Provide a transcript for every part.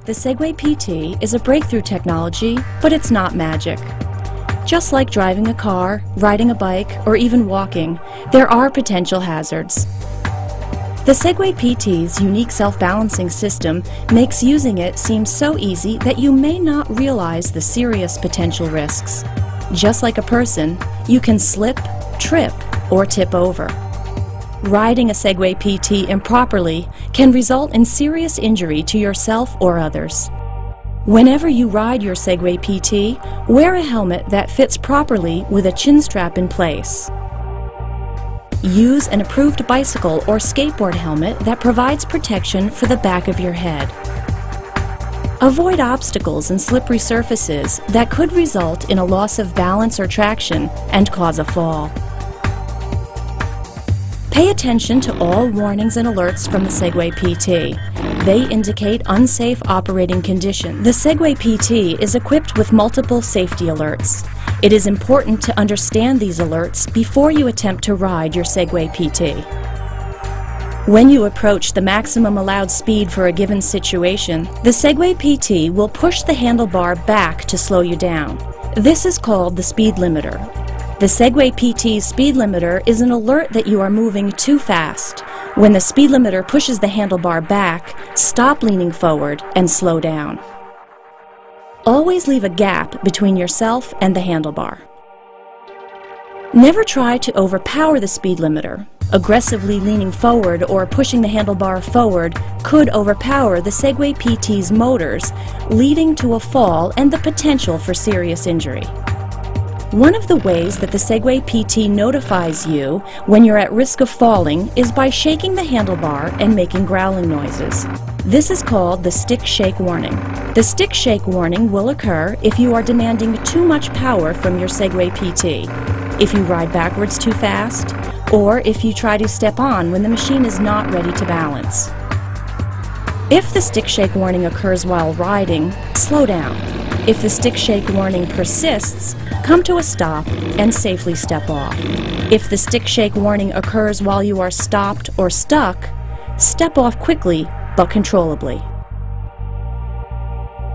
The Segway PT is a breakthrough technology, but it's not magic. Just like driving a car, riding a bike, or even walking, there are potential hazards. The Segway PT's unique self-balancing system makes using it seem so easy that you may not realize the serious potential risks. Just like a person, you can slip, trip, or tip over. Riding a Segway PT improperly can result in serious injury to yourself or others. Whenever you ride your Segway PT, wear a helmet that fits properly with a chin strap in place. Use an approved bicycle or skateboard helmet that provides protection for the back of your head. Avoid obstacles and slippery surfaces that could result in a loss of balance or traction and cause a fall. Pay attention to all warnings and alerts from the Segway PT. They indicate unsafe operating conditions. The Segway PT is equipped with multiple safety alerts. It is important to understand these alerts before you attempt to ride your Segway PT. When you approach the maximum allowed speed for a given situation, the Segway PT will push the handlebar back to slow you down. This is called the speed limiter. The Segway PT's speed limiter is an alert that you are moving too fast. When the speed limiter pushes the handlebar back, stop leaning forward and slow down. Always leave a gap between yourself and the handlebar. Never try to overpower the speed limiter. Aggressively leaning forward or pushing the handlebar forward could overpower the Segway PT's motors, leading to a fall and the potential for serious injury. One of the ways that the Segway PT notifies you when you're at risk of falling is by shaking the handlebar and making growling noises. This is called the stick shake warning. The stick shake warning will occur if you are demanding too much power from your Segway PT, if you ride backwards too fast, or if you try to step on when the machine is not ready to balance. If the stick shake warning occurs while riding, slow down. If the stick shake warning persists, come to a stop and safely step off. If the stick shake warning occurs while you are stopped or stuck, step off quickly but controllably.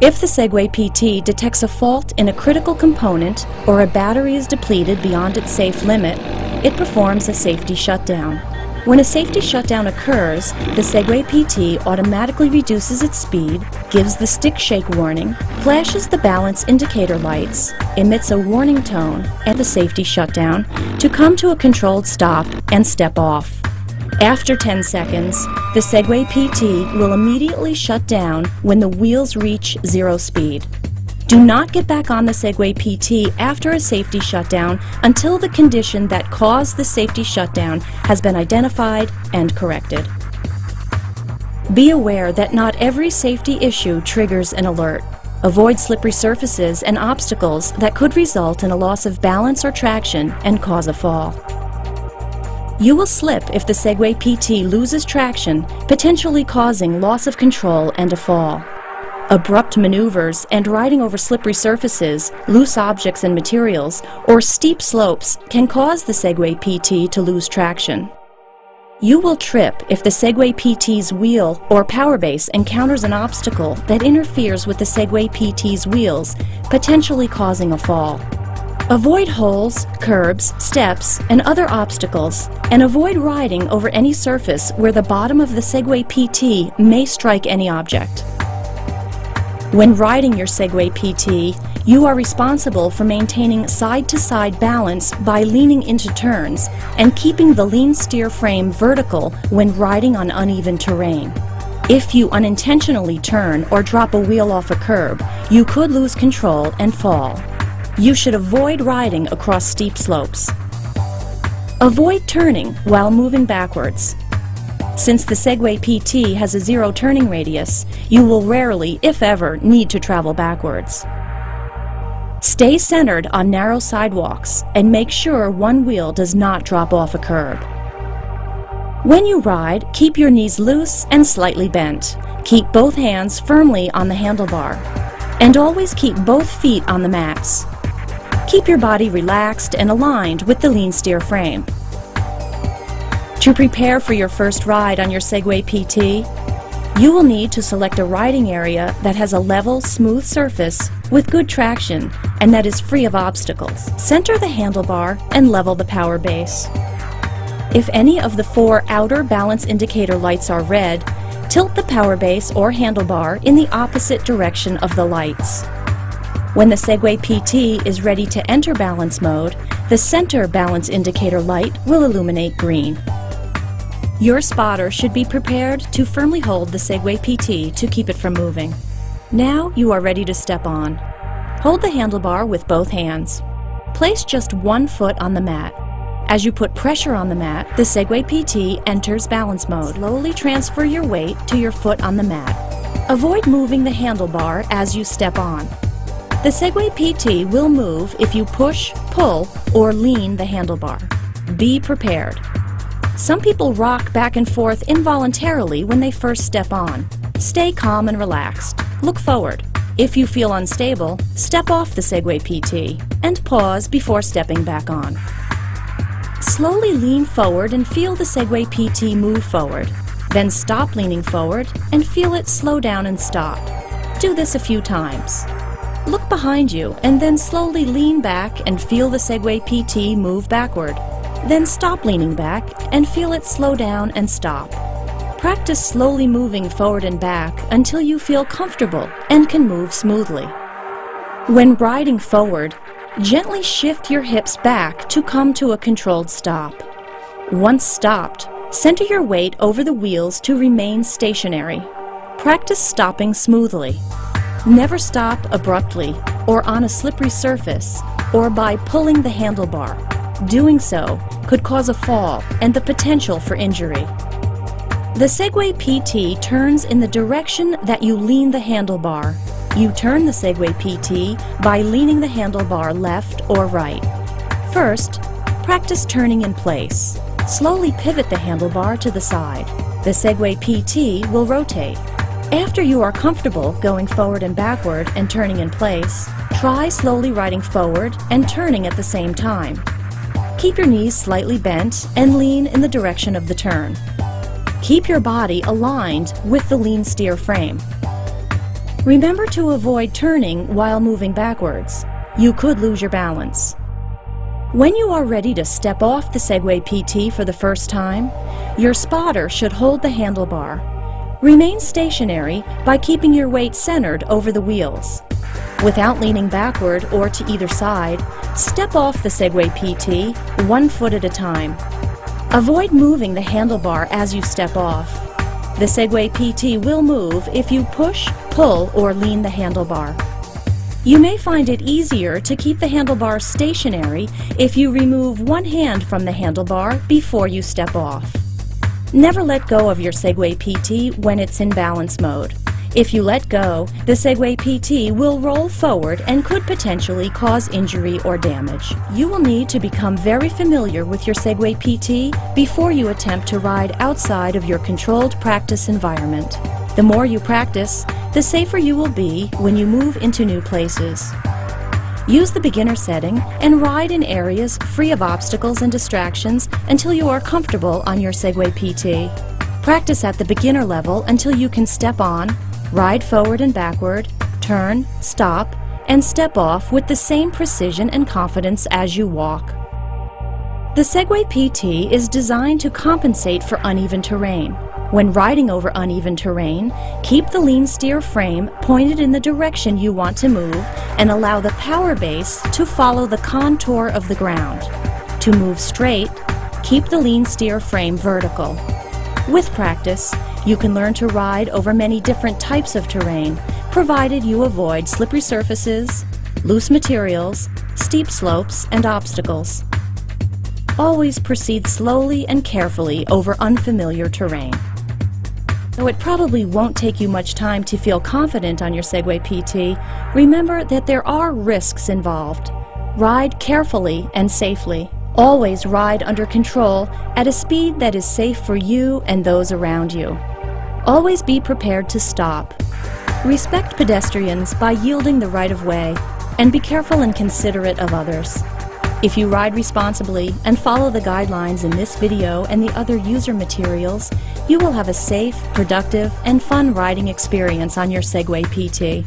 If the Segway PT detects a fault in a critical component or a battery is depleted beyond its safe limit, it performs a safety shutdown. When a safety shutdown occurs, the Segway PT automatically reduces its speed, gives the stick shake warning, flashes the balance indicator lights, emits a warning tone at the safety shutdown to come to a controlled stop and step off. After 10 seconds, the Segway PT will immediately shut down when the wheels reach zero speed. Do not get back on the Segway PT after a safety shutdown until the condition that caused the safety shutdown has been identified and corrected. Be aware that not every safety issue triggers an alert. Avoid slippery surfaces and obstacles that could result in a loss of balance or traction and cause a fall. You will slip if the Segway PT loses traction, potentially causing loss of control and a fall. Abrupt maneuvers and riding over slippery surfaces, loose objects and materials, or steep slopes can cause the Segway PT to lose traction. You will trip if the Segway PT's wheel or power base encounters an obstacle that interferes with the Segway PT's wheels, potentially causing a fall. Avoid holes, curbs, steps, and other obstacles, and avoid riding over any surface where the bottom of the Segway PT may strike any object. When riding your Segway PT, you are responsible for maintaining side-to-side balance by leaning into turns and keeping the lean steer frame vertical when riding on uneven terrain. If you unintentionally turn or drop a wheel off a curb, you could lose control and fall. You should avoid riding across steep slopes. Avoid turning while moving backwards. Since the Segway PT has a zero turning radius, you will rarely, if ever, need to travel backwards. Stay centered on narrow sidewalks and make sure one wheel does not drop off a curb. When you ride, keep your knees loose and slightly bent. Keep both hands firmly on the handlebar. And always keep both feet on the mats. Keep your body relaxed and aligned with the lean steer frame. To prepare for your first ride on your Segway PT, You will need to select a riding area that has a level, smooth surface with good traction and that is free of obstacles. Center the handlebar and level the power base. If any of the 4 outer balance indicator lights are red, tilt the power base or handlebar in the opposite direction of the lights. When the Segway PT is ready to enter balance mode, the center balance indicator light will illuminate green. Your spotter should be prepared to firmly hold the Segway PT to keep it from moving. Now you are ready to step on. Hold the handlebar with both hands. Place just 1 foot on the mat. As you put pressure on the mat, the Segway PT enters balance mode. Slowly transfer your weight to your foot on the mat. Avoid moving the handlebar as you step on. The Segway PT will move if you push, pull, or lean the handlebar. Be prepared. Some people rock back and forth involuntarily when they first step on. Stay calm and relaxed. Look forward. If you feel unstable, step off the Segway PT and pause before stepping back on. Slowly lean forward and feel the Segway PT move forward. Then stop leaning forward and feel it slow down and stop. Do this a few times. Look behind you and then slowly lean back and feel the Segway PT move backward. Then stop leaning back and feel it slow down and stop. Practice slowly moving forward and back until you feel comfortable and can move smoothly. When riding forward, gently shift your hips back to come to a controlled stop. Once stopped, center your weight over the wheels to remain stationary. Practice stopping smoothly. Never stop abruptly or on a slippery surface or by pulling the handlebar. Doing so could cause a fall and the potential for injury. The Segway PT turns in the direction that you lean the handlebar. You turn the Segway PT by leaning the handlebar left or right. First, practice turning in place. Slowly pivot the handlebar to the side. The Segway PT will rotate. After you are comfortable going forward and backward and turning in place, try slowly riding forward and turning at the same time. Keep your knees slightly bent and lean in the direction of the turn. Keep your body aligned with the lean steer frame. Remember to avoid turning while moving backwards. You could lose your balance. When you are ready to step off the Segway PT for the first time, your spotter should hold the handlebar. Remain stationary by keeping your weight centered over the wheels. Without leaning backward or to either side, step off the Segway PT 1 foot at a time. Avoid moving the handlebar as you step off. The Segway PT will move if you push, pull, or lean the handlebar. You may find it easier to keep the handlebar stationary if you remove one hand from the handlebar before you step off. Never let go of your Segway PT when it's in balance mode. If you let go, the Segway PT will roll forward and could potentially cause injury or damage. You will need to become very familiar with your Segway PT before you attempt to ride outside of your controlled practice environment. The more you practice, the safer you will be when you move into new places. Use the beginner setting and ride in areas free of obstacles and distractions until you are comfortable on your Segway PT. Practice at the beginner level until you can step on, ride forward and backward, turn, stop, and step off with the same precision and confidence as you walk. The Segway PT is designed to compensate for uneven terrain. When riding over uneven terrain, keep the lean steer frame pointed in the direction you want to move and allow the power base to follow the contour of the ground. To move straight, keep the lean steer frame vertical. With practice, you can learn to ride over many different types of terrain, provided you avoid slippery surfaces, loose materials, steep slopes, and obstacles. Always proceed slowly and carefully over unfamiliar terrain. Though it probably won't take you much time to feel confident on your Segway PT, remember that there are risks involved. Ride carefully and safely. Always ride under control at a speed that is safe for you and those around you. Always be prepared to stop. Respect pedestrians by yielding the right of way, and be careful and considerate of others. If you ride responsibly and follow the guidelines in this video and the other user materials, you will have a safe, productive, and fun riding experience on your Segway PT.